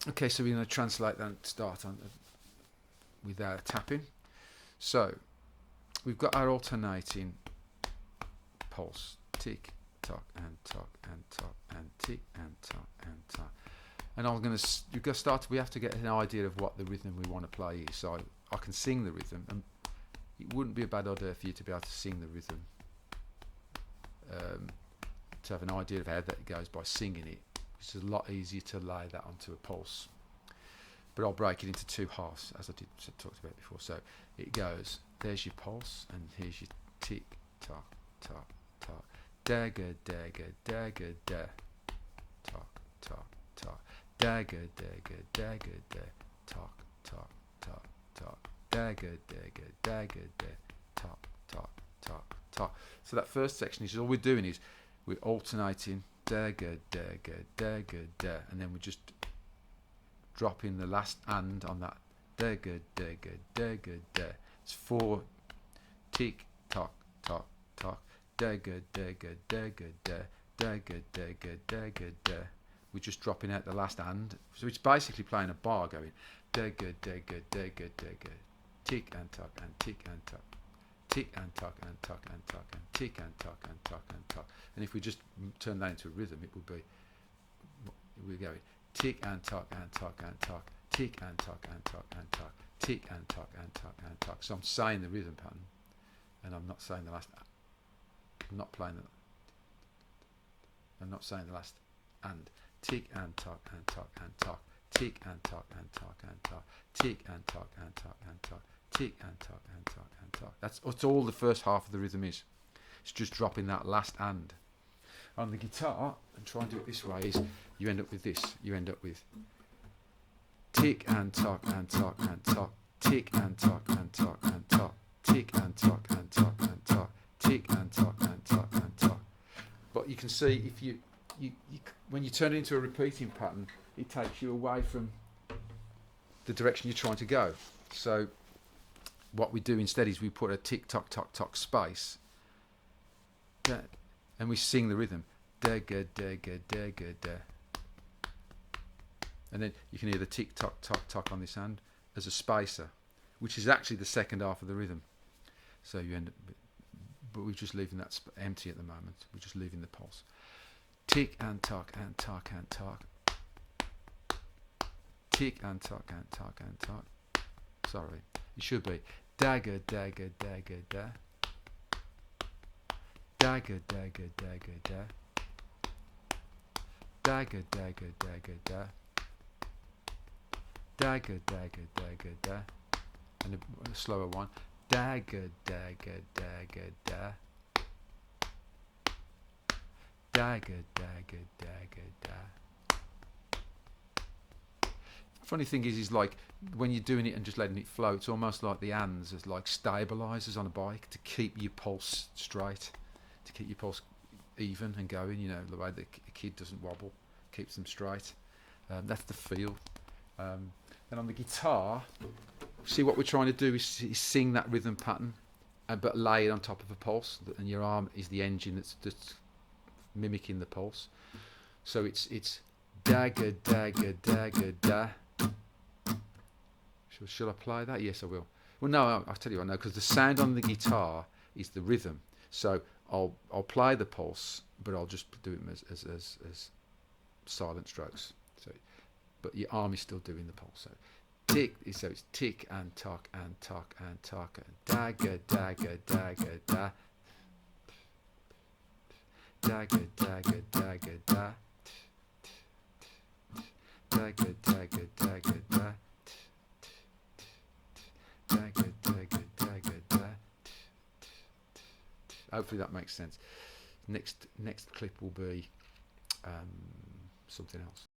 Okay, so we're going to translate that and start on with our tapping. So we've got our alternating pulse, tick, tock, and tock, and tock, and tick, and tock, and tock. And I'm going to, you've got to start. We have to get an idea of what the rhythm we want to play is. So I can sing the rhythm, and it wouldn't be a bad idea for you to be able to sing the rhythm, to have an idea of how that goes by singing it. It's a lot easier to lay that onto a pulse. But I'll break it into two halves, as I talked about before. So it goes, there's your pulse, and here's your tick, tock, tock, tock, dagger, dagger, dagger, da, tock, tock, tock, dagger, dagger, dagger, da, tock, tock, tock, tock, dagger, dagger, dagger, da, tock, tock, tock, tock. So that first section is all we're doing is we're alternating dagger, dagger, dagger, da, and then we're just dropping the last and on that dagger, dagger, dagger, da. It's 4 tick, tock, tock, tock, dagger, dagger, dagger, da, dagger, dagger, dagger, da. We're just dropping out the last and, so it's basically playing a bar going dagger, dagger, dagger, dagger, tick and tock and tick and tock, tick and tock and tock and tock and tick and tock and tock and tock. And if we just turn that into a rhythm, it would be, we're going tick and tock and tock and tock, tick and tock and tock and tock, tick and tock and tock and tock. So I'm saying the rhythm pattern, and I'm not saying the last. I'm not playing the. I'm not saying the last and. Tick and tock and tock and tock, tick and tock and tock and tock, tick and tock and tock and tock, tick and tock and tock and tock. That's all the first half of the rhythm is. It's just dropping that last and. On the guitar, and try and do it this way, is you end up with this. You end up with tick and tock and tock and tock, tick and tock and tock and tock, tick and tock and tock and tock, tick and tock and tock and tock. But you can see if you when you turn it into a repeating pattern, it takes you away from the direction you're trying to go. So what we do instead is we put a tick tock tock tock space, and we sing the rhythm dagger, dagger, dagger, da. And then you can hear the tick tock tock tock on this hand as a spacer, which is actually the second half of the rhythm. So you end up, but we're just leaving that empty at the moment. We're just leaving the pulse. Tick and tock and tock and tock, tick and tock and tock and tock. Sorry, it should be dagger, dagger, dagger, da, dagger, dagger, dagger, da, dagger, dagger, dagger, da, dagger, dagger, dagger, da, and a slower one, dagger, dagger, dagger, da, dagger, dagger, dagger, da. Funny thing is like when you're doing it and just letting it flow, it's almost like the ands as like stabilizers on a bike to keep your pulse straight, to keep your pulse even and going. You know, the way the kid doesn't wobble, keeps them straight. That's the feel. Then on the guitar, see what we're trying to do is sing that rhythm pattern, but lay it on top of a pulse, and your arm is the engine that's mimicking the pulse. So it's dagger, dagger, dagger, da. Shall I play that? Yes, I will. Well, no, I'll tell you what, no, because the sound on the guitar is the rhythm. So I'll play the pulse, but I'll just do it as silent strokes. So, but your arm is still doing the pulse. So tick. So it's tick and tock and tock and tock. Dagger, dagger, dagger, da. Dagger, dagger, dagger, da. Dagger, dagger, dagger, da. Dagger, dagger, dagger, da. Hopefully that makes sense. Next clip will be something else.